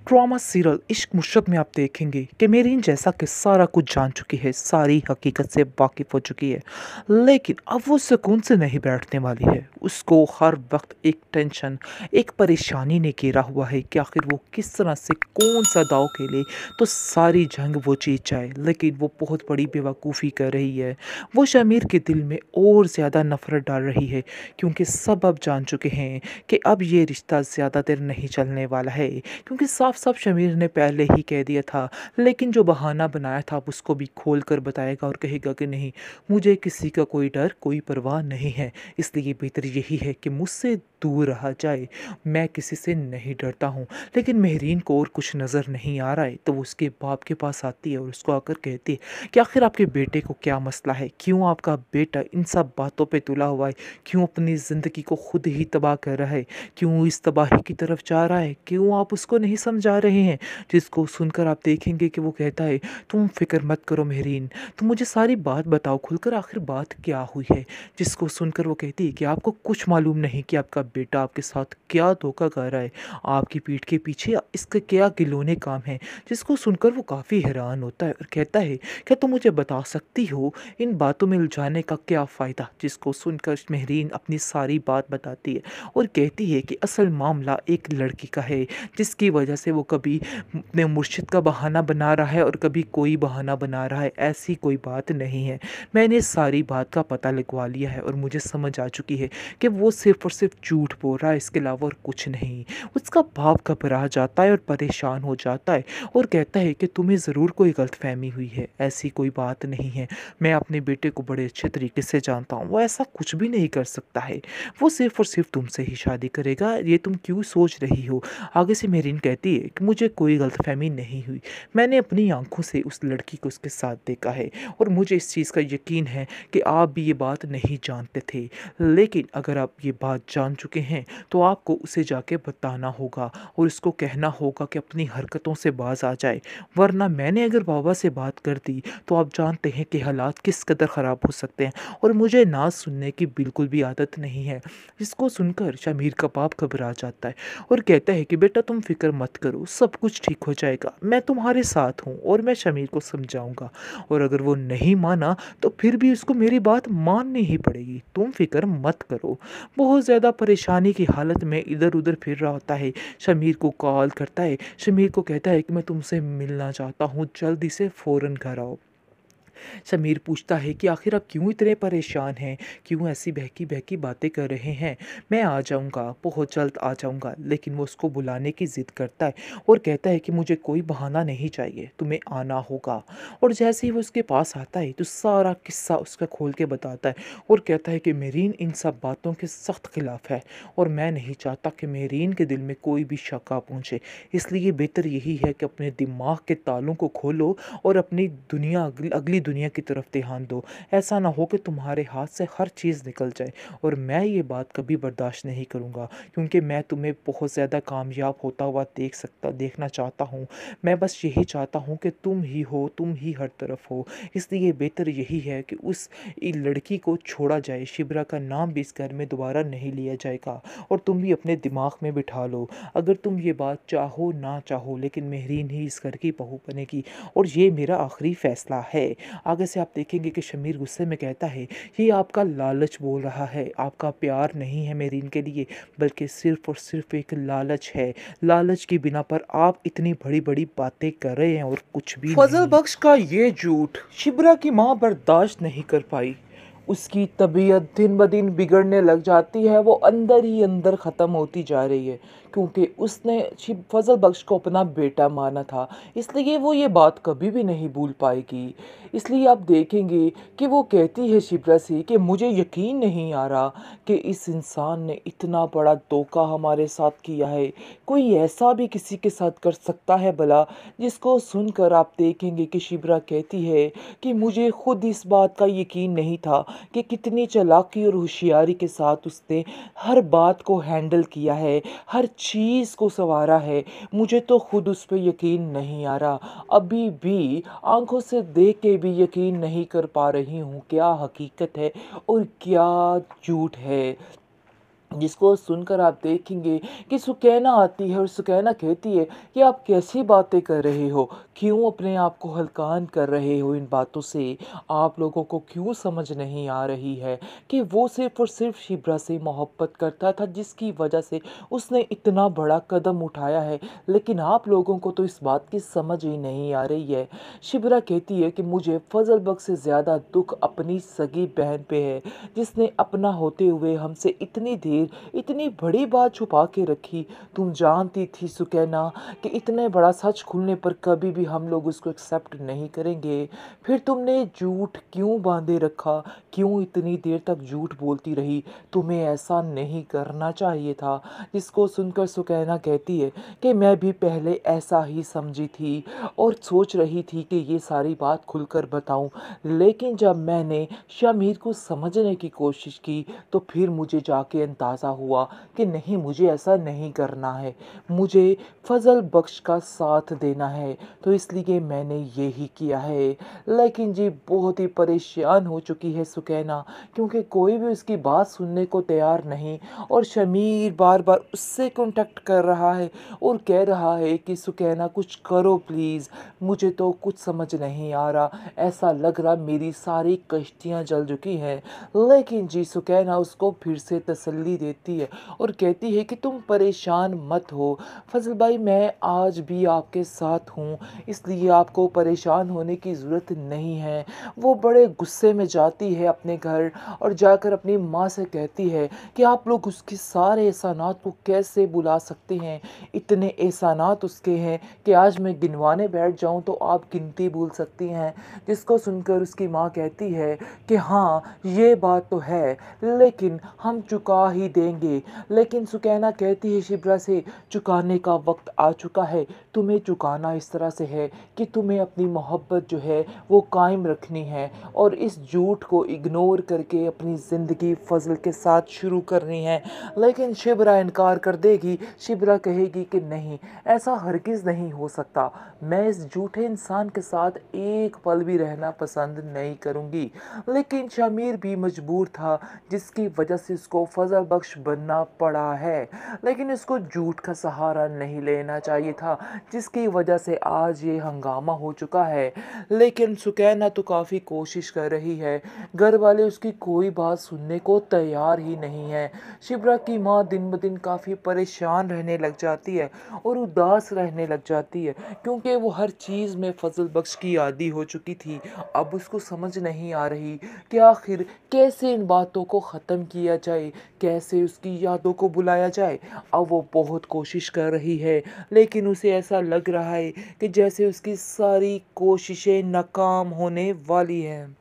Drama serial इश्क मुश्क में आप देखेंगे कि मेरीन जैसा कि सारा कुछ जान चुकी है, सारी हकीकत से वाकिफ हो चुकी है, लेकिन अब वो सुकून से नहीं बैठने वाली है। उसको हर वक्त एक टेंशन, एक परेशानी ने घेरा हुआ है कि आखिर वो किस तरह से कौन सा दाव खेले तो सारी जंग वो जीत जाए। लेकिन वो बहुत बड़ी बेवकूफ़ी कर रही है। वो शमीर के दिल में और ज़्यादा नफरत डाल रही है, क्योंकि सब अब जान चुके हैं कि अब ये रिश्ता ज़्यादा देर नहीं चलने वाला है। क्योंकि साफ साफ शमीर ने पहले ही कह दिया था, लेकिन जो बहाना बनाया था अब उसको भी खोल कर बताएगा और कहेगा कि नहीं, मुझे किसी का कोई डर कोई परवाह नहीं है, इसलिए बेहतर यही है कि मुझसे दूर रहा जाए। मैं किसी से नहीं डरता हूँ। लेकिन मेहरीन को और कुछ नज़र नहीं आ रहा है, तो वो उसके बाप के पास आती है और उसको आकर कहती है कि आखिर आपके बेटे को क्या मसला है, क्यों आपका बेटा इन सब बातों पे तुला हुआ है, क्यों अपनी ज़िंदगी को खुद ही तबाह कर रहा है, क्यों इस तबाही की तरफ जा रहा है, क्यों आप उसको नहीं समझा रहे हैं। जिसको सुनकर आप देखेंगे कि वो कहता है, तुम फिक्र मत करो मेहरीन, तुम मुझे सारी बात बताओ खुलकर, आखिर बात क्या हुई है। जिसको सुनकर वो कहती है कि आपको कुछ मालूम नहीं कि आपका बेटा आपके साथ क्या धोखा कर रहा है, आपकी पीठ के पीछे इसके क्या गिलोने काम हैं। जिसको सुनकर वो काफ़ी हैरान होता है और कहता है, क्या तुम मुझे बता सकती हो इन बातों में उलझाने का क्या फ़ायदा। जिसको सुनकर मेहरीन अपनी सारी बात बताती है और कहती है कि असल मामला एक लड़की का है, जिसकी वजह से वो कभी अपने मुर्शिद का बहाना बना रहा है और कभी कोई बहाना बना रहा है। ऐसी कोई बात नहीं है, मैंने सारी बात का पता लगवा लिया है और मुझे समझ आ चुकी है कि वो सिर्फ और सिर्फ झूठ बोल रहा है, इसके अलावा और कुछ नहीं। उसका बाप घबरा जाता है और परेशान हो जाता है और कहता है कि तुम्हें ज़रूर कोई गलतफहमी हुई है, ऐसी कोई बात नहीं है। मैं अपने बेटे को बड़े अच्छे तरीके से जानता हूँ, वो ऐसा कुछ भी नहीं कर सकता है, वो सिर्फ और सिर्फ तुमसे ही शादी करेगा, ये तुम क्यों सोच रही हो। आगे से मेरीन कहती है कि मुझे कोई गलतफहमी नहीं हुई, मैंने अपनी आंखों से उस लड़की को उसके साथ देखा है और मुझे इस चीज़ का यकीन है कि आप भी ये बात नहीं जानते थे। लेकिन अगर आप ये बात जान चुके हैं तो आपको उसे जाके बताना होगा और उसको कहना होगा कि अपनी हरकतों से बाज आ जाए, वरना मैंने अगर बाबा से बात कर दी तो आप जानते हैं कि हालात किस कदर ख़राब हो सकते हैं और मुझे ना सुनने की बिल्कुल भी आदत नहीं है। इसको सुनकर शमीर का बाप घबरा जाता है और कहता है कि बेटा तुम फिक्र मत करो, सब कुछ ठीक हो जाएगा, मैं तुम्हारे साथ हूँ और मैं शमीर को समझाऊंगा, और अगर वो नहीं माना तो फिर भी उसको मेरी बात माननी ही पड़ेगी, तुम फिक्र मत करो। बहुत ज़्यादा परेशानी की हालत में इधर उधर फिर रहा होता है, शमीर को कॉल करता है, शमीर को कहता है कि मैं तुमसे मिलना चाहता हूँ, जल्दी से फ़ौरन घर आओ। समीर पूछता है कि आखिर आप क्यों इतने परेशान हैं, क्यों ऐसी बहकी बहकी बातें कर रहे हैं। मैं आ जाऊंगा, बहुत जल्द आ जाऊंगा। लेकिन वो उसको बुलाने की ज़िद करता है और कहता है कि मुझे कोई बहाना नहीं चाहिए, तुम्हें आना होगा। और जैसे ही वो उसके पास आता है तो सारा किस्सा उसका खोल के बताता है और कहता है कि मेरीन इन सब बातों के सख्त खिलाफ है और मैं नहीं चाहता कि मेरीन के दिल में कोई भी शक आ पहुँचे, इसलिए बेहतर यही है कि अपने दिमाग के तालों को खोलो और अपनी दुनिया अगली दुनिया की तरफ ध्यान दो। ऐसा ना हो कि तुम्हारे हाथ से हर चीज़ निकल जाए, और मैं ये बात कभी बर्दाश्त नहीं करूँगा, क्योंकि मैं तुम्हें बहुत ज़्यादा कामयाब होता हुआ देखना चाहता हूँ। मैं बस यही चाहता हूँ कि तुम ही हो, तुम ही हर तरफ हो। इसलिए बेहतर यही है कि उस लड़की को छोड़ा जाए, शिबरा का नाम भी इस घर में दोबारा नहीं लिया जाएगा। और तुम भी अपने दिमाग में बिठा लो, अगर तुम ये बात चाहो ना चाहो, लेकिन मेहरीन ही इस घर की बहू बनेगी और ये मेरा आखिरी फ़ैसला है। आगे से आप देखेंगे कि शमीर गुस्से में कहता है, ये आपका लालच बोल रहा है, आपका प्यार नहीं है मेरीन के लिए, बल्कि सिर्फ और सिर्फ एक लालच है। लालच की बिना पर आप इतनी बड़ी बड़ी बातें कर रहे हैं और कुछ भी फजल नहीं। बख्श का ये झूठ शिबरा की माँ बर्दाश्त नहीं कर पाई, उसकी तबीयत दिन ब दिन बिगड़ने लग जाती है, वो अंदर ही अंदर ख़त्म होती जा रही है, क्योंकि उसने फजल बख्श को अपना बेटा माना था, इसलिए वो ये बात कभी भी नहीं भूल पाएगी। इसलिए आप देखेंगे कि वो कहती है शिप्रा से कि मुझे यकीन नहीं आ रहा कि इस इंसान ने इतना बड़ा धोखा हमारे साथ किया है, कोई ऐसा भी किसी के साथ कर सकता है भला। जिसको सुनकर आप देखेंगे कि शिप्रा कहती है कि मुझे खुद इस बात का यकीन नहीं था कि कितनी चालाकी और होशियारी के साथ उसने हर बात को हैंडल किया है, हर चीज़ को संवारा है। मुझे तो खुद उस पर यकीन नहीं आ रहा, अभी भी आंखों से देख के भी यकीन नहीं कर पा रही हूँ क्या हकीकत है और क्या झूठ है। जिसको सुनकर आप देखेंगे कि सुकैना आती है और सुकैना कहती है कि आप कैसी बातें कर रहे हो? क्यों अपने आप को हल्कान कर रहे हो इन बातों से? आप लोगों को क्यों समझ नहीं आ रही है कि वो सिर्फ़ और सिर्फ़ शिब्रा से मोहब्बत करता था जिसकी वजह से उसने इतना बड़ा कदम उठाया है। लेकिन आप लोगों को तो इस बात की समझ ही नहीं आ रही है। शिब्रा कहती है कि मुझे फ़ज़ल बख्श से ज़्यादा दुःख अपनी सगी बहन पे है, जिसने अपना होते हुए हमसे इतनी देर इतनी बड़ी बात छुपा के रखी। तुम जानती थी सुकैना कि इतने बड़ा सच खुलने पर कभी भी हम लोग उसको एक्सेप्ट नहीं करेंगे। फिर तुमने झूठ क्यों बांधे रखा? क्यों इतनी देर तक झूठ बोलती रही? तुम्हें ऐसा नहीं करना चाहिए था। जिसको सुनकर सुकैना कहती है कि मैं भी पहले ऐसा ही समझी थी और सोच रही थी कि ये सारी बात खुलकर बताऊं, लेकिन जब मैंने शमीर को समझने की कोशिश की तो फिर मुझे जाके अंदाज़ा हुआ कि नहीं, मुझे ऐसा नहीं करना है, मुझे फ़ज़ल बख्श का साथ देना है, तो इसलिए मैंने ये ही किया है। लेकिन जी बहुत ही परेशान हो चुकी है सुकैना, क्योंकि कोई भी उसकी बात सुनने को तैयार नहीं और शमीर बार-बार उससे कॉन्टैक्ट कर रहा है और कह रहा है कि सुकैना कुछ करो प्लीज़, मुझे तो कुछ समझ नहीं आ रहा, ऐसा लग रहा मेरी सारी कश्तियाँ जल चुकी हैं। लेकिन जी सुकैना उसको फिर से तसल्ली देती है और कहती है कि तुम परेशान मत हो फ़ज़ल भाई, मैं आज भी आपके साथ हूँ, इसलिए आपको परेशान होने की ज़रूरत नहीं है। वो बड़े गुस्से में जाती है अपने घर और जाकर अपनी माँ से कहती है कि आप लोग उसके सारे एहसानात को कैसे भुला सकते हैं? इतने एहसानात उसके हैं कि आज मैं गिनवाने बैठ जाऊँ तो आप गिनती भूल सकती हैं। जिसको सुनकर उसकी माँ कहती है कि हाँ, ये बात तो है, लेकिन हम चुका ही देंगे। लेकिन सुकैना कहती है शिब्रा से, चुकाने का वक़्त आ चुका है। तुम्हें चुकाना इस तरह से है कि तुम्हें अपनी मोहब्बत जो है वो कायम रखनी है और इस झूठ को इग्नोर करके अपनी ज़िंदगी फ़ज़ल के साथ शुरू करनी है। लेकिन शिब्रा इनकार कर देगी। शिब्रा कहेगी कि नहीं, ऐसा हरगिज़ नहीं हो सकता। मैं इस झूठे इंसान के साथ एक पल भी रहना पसंद नहीं करूँगी। लेकिन शमीर भी मजबूर था, जिसकी वजह से उसको फ़ज़ल बख्श बनना पड़ा है। लेकिन उसको झूठ का सहारा नहीं लेना चाहिए था, जिसकी वजह से आज ये हंगामा हो चुका है। लेकिन सुकैना तो काफ़ी कोशिश कर रही है, घर वाले उसकी कोई बात सुनने को तैयार ही नहीं है। शिप्रा की माँ दिन ब दिन काफ़ी परेशान रहने लग जाती है और उदास रहने लग जाती है, क्योंकि वो हर चीज़ में फ़ज़ल बख्श की आदी हो चुकी थी। अब उसको समझ नहीं आ रही कि आखिर कैसे इन बातों को ख़त्म किया जाए, कैसे उसकी यादों को बुलाया जाए। अब वो बहुत कोशिश कर रही है, लेकिन उसे ऐसा लग रहा है कि जैसे उसकी सारी कोशिशें नाकाम होने वाली हैं।